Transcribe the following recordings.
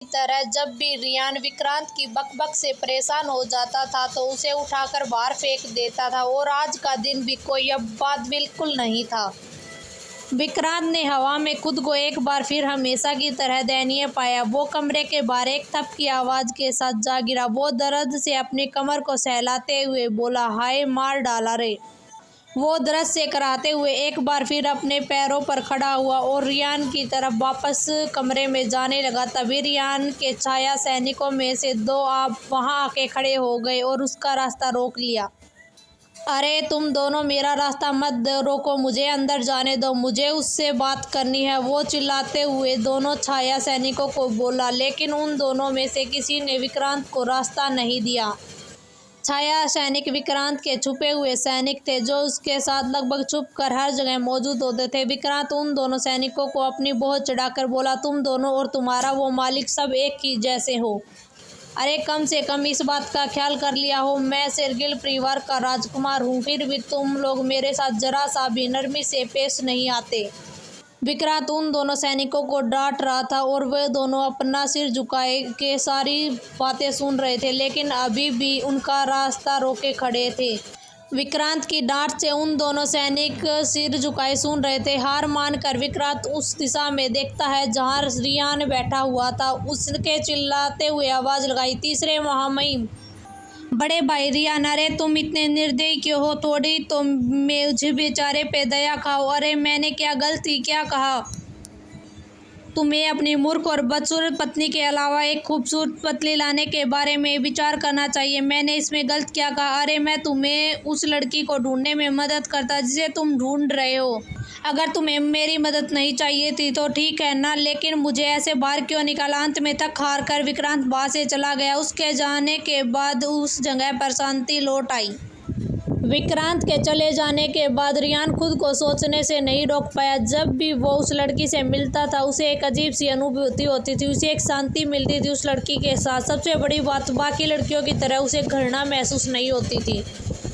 की तरह जब भी रियान विक्रांत की बकबक से परेशान हो जाता था तो उसे उठाकर बाहर फेंक देता था, और आज का दिन भी कोई अब बात बिल्कुल नहीं था। विक्रांत ने हवा में खुद को एक बार फिर हमेशा की तरह दयनीय पाया। वो कमरे के बाहर एक थप की आवाज के साथ जा गिरा। वो दर्द से अपनी कमर को सहलाते हुए बोला, हाय मार डाला रे। वो दृश्य कराते हुए एक बार फिर अपने पैरों पर खड़ा हुआ और रियान की तरफ वापस कमरे में जाने लगा। तभी रियान के छाया सैनिकों में से दो वहां आके खड़े हो गए और उसका रास्ता रोक लिया। अरे तुम दोनों मेरा रास्ता मत रोको, मुझे अंदर जाने दो, मुझे उससे बात करनी है। वो चिल्लाते हुए दोनों छाया सैनिकों को बोला, लेकिन उन दोनों में से किसी ने विक्रांत को रास्ता नहीं दिया। छाया सैनिक विक्रांत के छुपे हुए सैनिक थे जो उसके साथ लगभग छुप कर हर जगह मौजूद होते थे। विक्रांत उन दोनों सैनिकों को अपनी बहुत चढ़ाकर बोला, तुम दोनों और तुम्हारा वो मालिक सब एक ही जैसे हो। अरे कम से कम इस बात का ख्याल कर लिया हो, मैं शेरगिल परिवार का राजकुमार हूँ, फिर भी तुम लोग मेरे साथ जरा सा भी नरमी से पेश नहीं आते। विक्रांत उन दोनों सैनिकों को डांट रहा था और वे दोनों अपना सिर झुकाए के सारी बातें सुन रहे थे, लेकिन अभी भी उनका रास्ता रोके खड़े थे। विक्रांत की डांट से उन दोनों सैनिक सिर झुकाए सुन रहे थे। हार मानकर विक्रांत उस दिशा में देखता है जहां रियान बैठा हुआ था। उसके चिल्लाते हुए आवाज लगाई, तीसरे महामहिम बड़े भाई रियान, अरे तुम इतने निर्दयी क्यों हो? थोड़ी तो मुझे बेचारे पे दया खाओ। अरे मैंने क्या गलती क्या कहा? तुम्हें अपनी मूर्ख और बदसूरत पत्नी के अलावा एक खूबसूरत पत्नी लाने के बारे में विचार करना चाहिए। मैंने इसमें गलत क्या कहा? अरे मैं तुम्हें उस लड़की को ढूंढने में मदद करता जिसे तुम ढूंढ रहे हो। अगर तुम्हें मेरी मदद नहीं चाहिए थी तो ठीक है ना, लेकिन मुझे ऐसे बाहर क्यों निकाला? अंत में थक हार कर विक्रांत वहां से चला गया। उसके जाने के बाद उस जगह पर शांति लौट आई। विक्रांत के चले जाने के बाद रियान खुद को सोचने से नहीं रोक पाया। जब भी वो उस लड़की से मिलता था उसे एक अजीब सी अनुभूति होती थी, उसे एक शांति मिलती थी उस लड़की के साथ। सबसे बड़ी बात, बाकी लड़कियों की तरह उसे घृणा महसूस नहीं होती थी।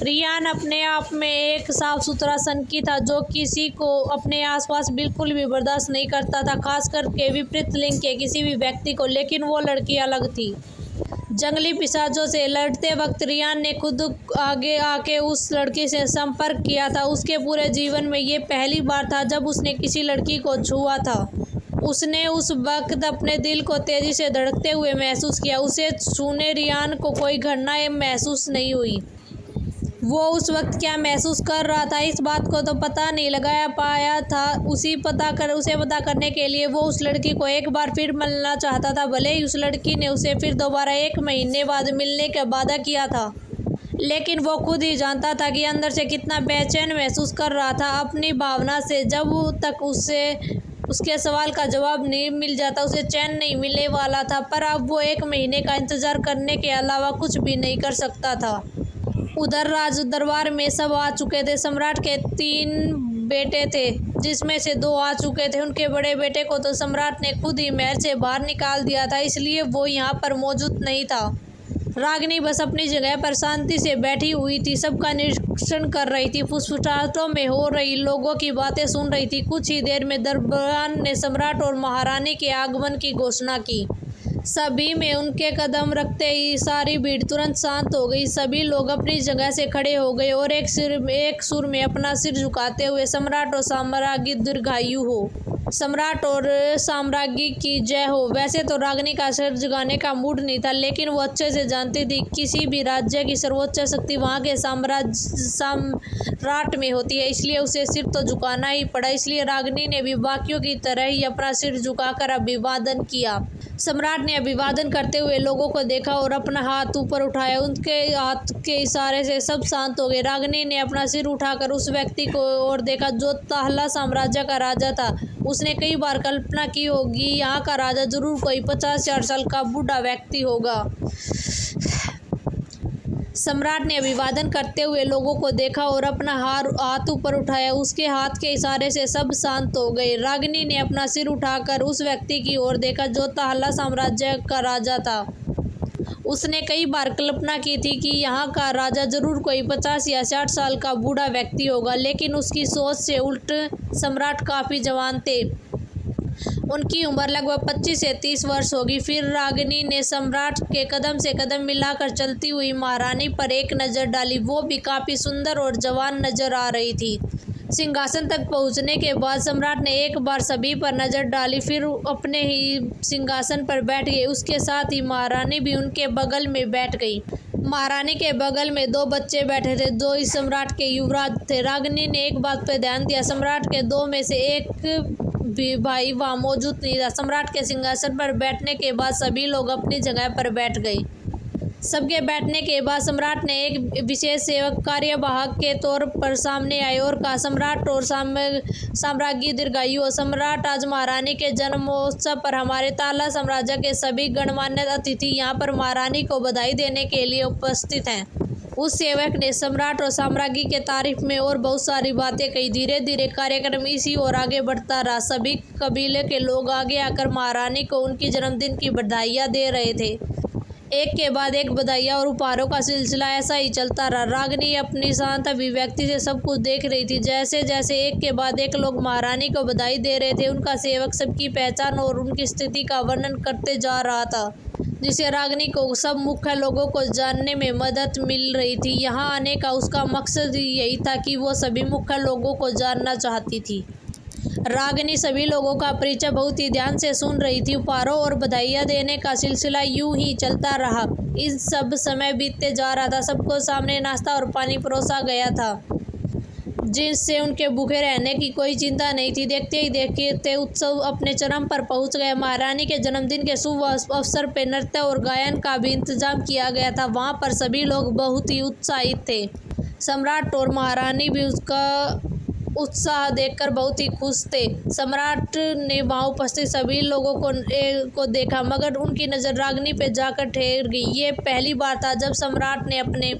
रियान अपने आप में एक साफ सुथरा सनकी था जो किसी को अपने आसपास बिल्कुल भी बर्दाश्त नहीं करता था, खासकर के विपरीत लिंग के किसी भी व्यक्ति को। लेकिन वो लड़की अलग थी। जंगली पिशाचों से लड़ते वक्त रियान ने खुद आगे आके उस लड़की से संपर्क किया था। उसके पूरे जीवन में ये पहली बार था जब उसने किसी लड़की को छुआ था। उसने उस वक्त अपने दिल को तेजी से धड़कते हुए महसूस किया। उसे छूने रियान को कोई घृणा महसूस नहीं हुई। वो उस वक्त क्या महसूस कर रहा था इस बात को तो पता नहीं लगाया पाया था। उसे पता करने के लिए वो उस लड़की को एक बार फिर मिलना चाहता था। भले ही उस लड़की ने उसे फिर दोबारा 1 महीने बाद मिलने का वादा किया था, लेकिन वो खुद ही जानता था कि अंदर से कितना बेचैन महसूस कर रहा था अपनी भावना से। जब तक उसके सवाल का जवाब नहीं मिल जाता उसे चैन नहीं मिलने वाला था। पर अब वो 1 महीने का इंतजार करने के अलावा कुछ भी नहीं कर सकता था। उधर राज दरबार में सब आ चुके थे। सम्राट के 3 बेटे थे जिसमें से 2 आ चुके थे। उनके बड़े बेटे को तो सम्राट ने खुद ही महल से बाहर निकाल दिया था, इसलिए वो यहाँ पर मौजूद नहीं था। रागिनी बस अपनी जगह पर शांति से बैठी हुई थी, सबका निरीक्षण कर रही थी, फुसफुसाहटों में हो रही लोगों की बातें सुन रही थी। कुछ ही देर में दरबान ने सम्राट और महारानी के आगमन की घोषणा की। सभी में उनके कदम रखते ही सारी भीड़ तुरंत शांत हो गई। सभी लोग अपनी जगह से खड़े हो गए और एक सुर में अपना सिर झुकाते हुए, सम्राट और साम्राज्ञी दीर्घायु हो, सम्राट और साम्राज्ञी की जय हो। वैसे तो रागिनी का सिर झुकाने का मूड नहीं था, लेकिन वो अच्छे से जानती थी किसी भी राज्य की सर्वोच्च शक्ति वहाँ के सम्राट में होती है, इसलिए उसे सिर तो झुकाना ही पड़ा। इसलिए रागिनी ने भी बाकियों की तरह ही अपना सिर झुकाकर अभिवादन किया। सम्राट ने अभिवादन करते हुए लोगों को देखा और अपना हाथ ऊपर उठाया। उनके हाथ के इशारे से सब शांत हो गए। रागिनी ने अपना सिर उठाकर उस व्यक्ति को और देखा जो ताहला साम्राज्य का राजा था। उसने कई बार कल्पना की होगी यहाँ का राजा जरूर कोई 50 साल का बूढ़ा व्यक्ति होगा। सम्राट ने अभिवादन करते हुए लोगों को देखा और अपना हाथ ऊपर उठाया। उसके हाथ के इशारे से सब शांत हो गए। रागिनी ने अपना सिर उठाकर उस व्यक्ति की ओर देखा जो ताहला साम्राज्य का राजा था। उसने कई बार कल्पना की थी कि यहाँ का राजा जरूर कोई 50 या 60 साल का बूढ़ा व्यक्ति होगा, लेकिन उसकी सोच से उल्ट सम्राट काफ़ी जवान थे। उनकी उम्र लगभग 25 से 30 वर्ष होगी। फिर रागिनी ने सम्राट के कदम से कदम मिलाकर चलती हुई महारानी पर एक नज़र डाली। वो भी काफ़ी सुंदर और जवान नजर आ रही थी। सिंहासन तक पहुंचने के बाद सम्राट ने एक बार सभी पर नज़र डाली, फिर अपने ही सिंहासन पर बैठ गए। उसके साथ ही महारानी भी उनके बगल में बैठ गई। महारानी के बगल में 2 बच्चे बैठे थे जो इस सम्राट के युवराज थे। रागिनी ने एक बात पर ध्यान दिया, सम्राट के 2 में से एक भी भाई वहाँ मौजूद नहीं था। सम्राट के सिंहासन पर बैठने के बाद सभी लोग अपनी जगह पर बैठ गए। सबके बैठने के बाद सम्राट ने एक विशेष सेवक कार्यवाहक के तौर पर सामने आए और कहा, सम्राट और साम्राज्ञी दीर्घायु हो। सम्राट, आज महारानी के जन्मोत्सव पर हमारे ताला साम्राज्य के सभी गणमान्य अतिथि यहाँ पर महारानी को बधाई देने के लिए उपस्थित हैं। उस सेवक ने सम्राट और साम्राज्ञी के तारीफ में और बहुत सारी बातें कही। धीरे धीरे कार्यक्रम इसी ओर आगे बढ़ता रहा। सभी कबीले के लोग आगे आकर महारानी को उनकी जन्मदिन की बधाइयाँ दे रहे थे। एक के बाद एक बधाइयाँ और उपहारों का सिलसिला ऐसा ही चलता रहा। रागिनी अपनी शांत अभिव्यक्ति से सब कुछ देख रही थी। जैसे जैसे एक के बाद एक लोग महारानी को बधाई दे रहे थे, उनका सेवक सबकी पहचान और उनकी स्थिति का वर्णन करते जा रहा था, जिससे रागिनी को सब मुख्य लोगों को जानने में मदद मिल रही थी। यहाँ आने का उसका मकसद यही था कि वो सभी मुख्य लोगों को जानना चाहती थी। रागिनी सभी लोगों का परिचय बहुत ही ध्यान से सुन रही थी। उपहारों और बधाइयाँ देने का सिलसिला यूं ही चलता रहा। इस सब समय बीतते जा रहा था। सबको सामने नाश्ता और पानी परोसा गया था, जिससे उनके भूखे रहने की कोई चिंता नहीं थी। देखते ही देखते उत्सव अपने चरम पर पहुंच गया। महारानी के जन्मदिन के शुभ अवसर पर नृत्य और गायन का भी इंतजाम किया गया था। वहां पर सभी लोग बहुत ही उत्साहित थे। सम्राट और महारानी भी उसका उत्साह देखकर बहुत ही खुश थे। सम्राट ने वहां उपस्थित सभी लोगों को देखा, मगर उनकी नज़र रागिनी पे जाकर ठहर गई। ये पहली बार था जब सम्राट ने अपने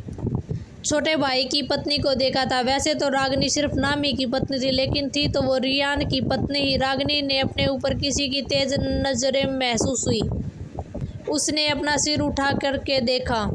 छोटे भाई की पत्नी को देखा था। वैसे तो रागिनी सिर्फ नाम ही की पत्नी थी, लेकिन थी तो वो रियान की पत्नी ही। रागिनी ने अपने ऊपर किसी की तेज नज़रें महसूस हुई। उसने अपना सिर उठा करके देखा।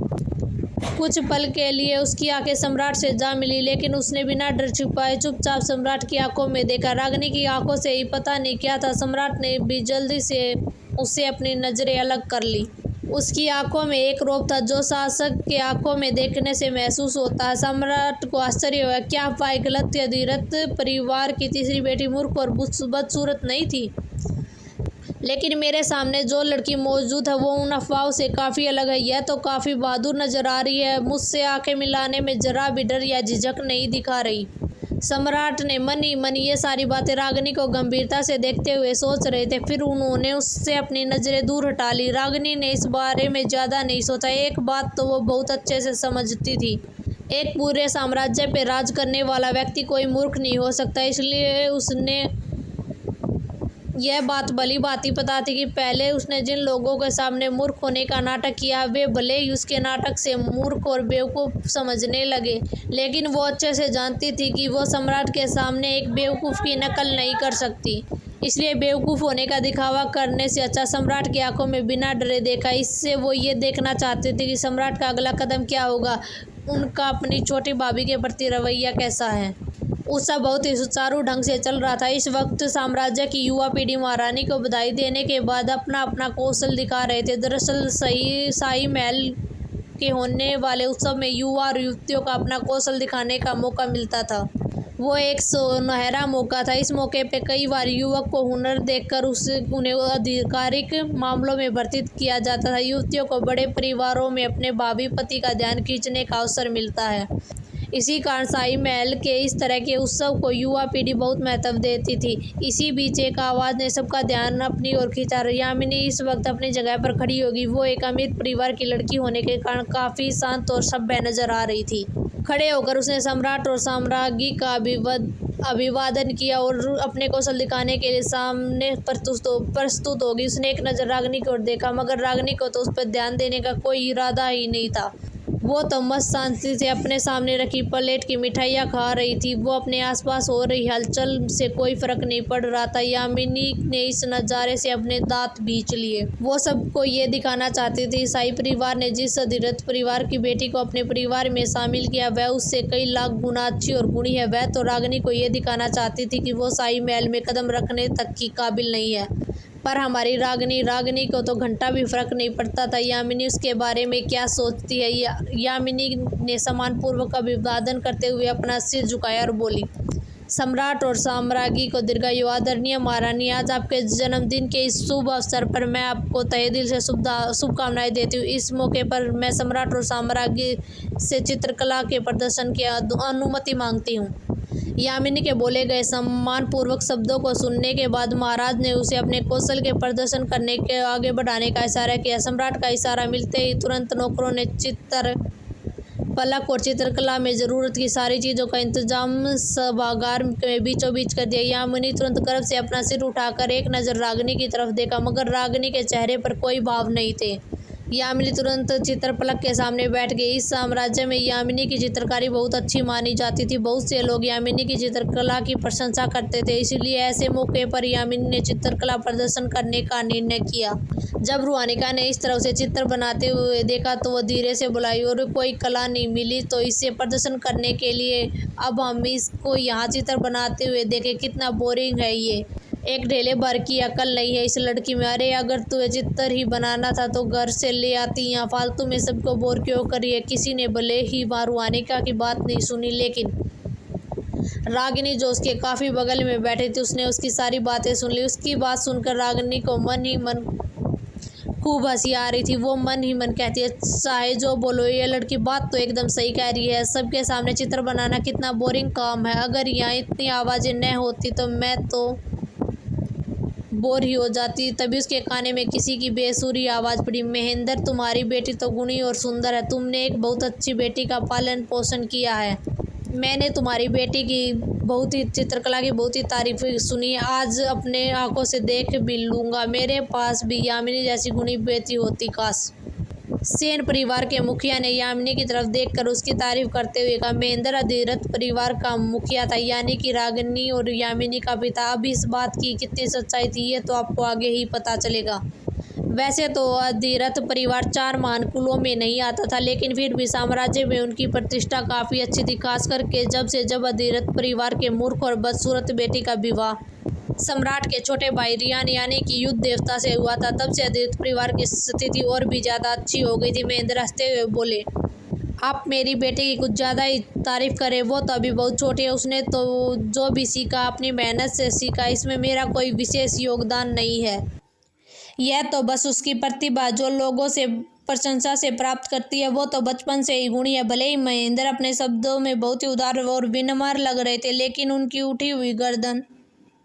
कुछ पल के लिए उसकी आंखें सम्राट से जा मिली, लेकिन उसने बिना डर छुपाए चुपचाप सम्राट की आंखों में देखा। रागिनी की आंखों से ही पता नहीं क्या था, सम्राट ने भी जल्दी से उससे अपनी नज़रें अलग कर ली। उसकी आंखों में एक रौब था जो शासक के आंखों में देखने से महसूस होता है। सम्राट को आश्चर्य हुआ, क्या अफवाह गलत या धीरथ परिवार की तीसरी बेटी मूर्ख और बदसूरत नहीं थी? लेकिन मेरे सामने जो लड़की मौजूद है वो उन अफवाहों से काफ़ी अलग है। यह तो काफ़ी बहादुर नज़र आ रही है। मुझसे आंखें मिलाने में जरा भी डर या झिझक नहीं दिखा रही। सम्राट ने मन ही मन ये सारी बातें रागिनी को गंभीरता से देखते हुए सोच रहे थे। फिर उन्होंने उससे अपनी नज़रें दूर हटा ली। रागिनी ने इस बारे में ज़्यादा नहीं सोचा। एक बात तो वो बहुत अच्छे से समझती थी, एक पूरे साम्राज्य पर राज करने वाला व्यक्ति कोई मूर्ख नहीं हो सकता। इसलिए उसने यह बात भली भांति पता थी कि पहले उसने जिन लोगों के सामने मूर्ख होने का नाटक किया, वे भले ही उसके नाटक से मूर्ख और बेवकूफ़ समझने लगे, लेकिन वो अच्छे से जानती थी कि वो सम्राट के सामने एक बेवकूफ़ की नकल नहीं कर सकती। इसलिए बेवकूफ़ होने का दिखावा करने से अच्छा सम्राट की आंखों में बिना डरे देखा। इससे वो ये देखना चाहते थे कि सम्राट का अगला कदम क्या होगा, उनका अपनी छोटी भाभी के प्रति रवैया कैसा है। उत्सव बहुत ही सुचारू ढंग से चल रहा था। इस वक्त साम्राज्य की युवा पीढ़ी महारानी को बधाई देने के बाद अपना अपना कौशल दिखा रहे थे। दरअसल शाही महल के होने वाले उत्सव में युवा और युवतियों का अपना कौशल दिखाने का मौका मिलता था। वो एक सुनहरा मौका था। इस मौके पे कई बार युवक को हुनर देखकर उन्हें आधिकारिक मामलों में भर्ती किया जाता था। युवतियों को बड़े परिवारों में अपने भावी पति का ध्यान खींचने का अवसर मिलता है। इसी कारण शाही महल के इस तरह के उत्सव को युवा पीढ़ी बहुत महत्व देती थी। इसी बीच एक आवाज़ ने सबका ध्यान अपनी ओर खींचा। यामिनी इस वक्त अपनी जगह पर खड़ी होगी। वो एक अमीर परिवार की लड़की होने के कारण काफ़ी शांत और सभ्य नजर आ रही थी। खड़े होकर उसने सम्राट और साम्राज्ञी का अभिवादन किया और अपने कौशल दिखाने के लिए सामने प्रस्तुत होगी। उसने एक नज़र रागिनी की ओर देखा, मगर रागिनी को तो उस पर ध्यान देने का कोई इरादा ही नहीं था। वो तो मस्त शांति से अपने सामने रखी प्लेट की मिठाइयाँ खा रही थी। वो अपने आसपास हो रही हलचल से कोई फर्क नहीं पड़ रहा था। यामिनी ने इस नज़ारे से अपने दांत भींच लिए। वो सबको ये दिखाना चाहती थी शाही परिवार ने जिस अधिरथ परिवार की बेटी को अपने परिवार में शामिल किया वह उससे कई लाख गुना अच्छी और गुणी है। वह तो रागिनी को ये दिखाना चाहती थी कि वो शाही महल में कदम रखने तक की काबिल नहीं है। पर हमारी रागिनी को तो घंटा भी फर्क नहीं पड़ता था यामिनी उसके बारे में क्या सोचती है। यामिनी ने सम्मानपूर्वक अभिवादन करते हुए अपना सिर झुकाया और बोली, सम्राट और साम्राज्ञी को दीर्घायु। आदरणीय महारानी, आज आपके जन्मदिन के इस शुभ अवसर पर मैं आपको तहे दिल से शुभकामनाएं देती हूँ। इस मौके पर मैं सम्राट और साम्राज्ञी से चित्रकला के प्रदर्शन की अनुमति मांगती हूँ। यामिनी के बोले गए सम्मानपूर्वक शब्दों को सुनने के बाद महाराज ने उसे अपने कौशल के प्रदर्शन करने के आगे बढ़ाने का इशारा किया। सम्राट का इशारा मिलते ही तुरंत नौकरों ने चित्र पलक और चित्रकला में ज़रूरत की सारी चीज़ों का इंतजाम सभागार के बीचों बीच कर दिया। यामिनी तुरंत गर्व से अपना सिर उठाकर एक नज़र रागिनी की तरफ देखा, मगर रागिनी के चेहरे पर कोई भाव नहीं थे। यामिनी तुरंत चित्रपलक के सामने बैठ गई। इस साम्राज्य में यामिनी की चित्रकारी बहुत अच्छी मानी जाती थी। बहुत से लोग यामिनी की चित्रकला की प्रशंसा करते थे, इसलिए ऐसे मौके पर यामिनी ने चित्रकला प्रदर्शन करने का निर्णय किया। जब रुहानिका ने इस तरह से चित्र बनाते हुए देखा तो वह धीरे से बुलाई, और कोई कला नहीं मिली तो इसे प्रदर्शन करने के लिए अब हम इसको यहाँ चित्र बनाते हुए देखें, कितना बोरिंग है ये। एक ढेले भर की अकल नहीं है इस लड़की में। अरे अगर तुझे चित्र ही बनाना था तो घर से ले आती, यहाँ फालतू में सबको बोर क्यों करी है। किसी ने भले ही रुहानिका की बात नहीं सुनी, लेकिन रागिनी जो उसके काफ़ी बगल में बैठी थी उसने उसकी सारी बातें सुन ली। उसकी बात सुनकर रागिनी को मन ही मन खूब हंसी आ रही थी। वो मन ही मन कहती है, चाहे जो बोलो ये लड़की बात तो एकदम सही कह रही है। सबके सामने चित्र बनाना कितना बोरिंग काम है। अगर यहाँ इतनी आवाज़ें न होती तो मैं तो बोर ही हो जाती। तभी उसके काने में किसी की बेसुरी आवाज़ पड़ी, महेंद्र तुम्हारी बेटी तो गुणी और सुंदर है। तुमने एक बहुत अच्छी बेटी का पालन पोषण किया है। मैंने तुम्हारी बेटी की बहुत ही चित्रकला की बहुत ही तारीफ सुनी, आज अपने आंखों से देख भी लूँगा। मेरे पास भी यामिनी जैसी गुणी बेटी होती काश। सेन परिवार के मुखिया ने यामिनी की तरफ देखकर उसकी तारीफ करते हुए कहा, महेंद्र अधिरथ परिवार का मुखिया था, यानी कि रागिनी और यामिनी का पिता। अब इस बात की कितनी सच्चाई थी ये तो आपको आगे ही पता चलेगा। वैसे तो अधिरथ परिवार 4 महान कुलों में नहीं आता था, लेकिन फिर भी साम्राज्य में उनकी प्रतिष्ठा काफ़ी अच्छी थी, खास करके जब अधिरथ परिवार के मूर्ख और बदसूरत बेटी का विवाह सम्राट के छोटे भाई रियान यानी कि युद्ध देवता से हुआ था, तब से अधिरथ परिवार की स्थिति और भी ज़्यादा अच्छी हो गई थी। महेंद्र हंसते हुए बोले, आप मेरी बेटी की कुछ ज़्यादा ही तारीफ करें, वो तो अभी बहुत छोटी है। उसने तो जो भी सीखा अपनी मेहनत से सीखा, इसमें मेरा कोई विशेष योगदान नहीं है। यह तो बस उसकी प्रतिभा जो लोगों से प्रशंसा से प्राप्त करती है, वो तो बचपन से ही गुणी है। भले ही महेंद्र अपने शब्दों में बहुत ही उदार और विनम्र लग रहे थे, लेकिन उनकी उठी हुई गर्दन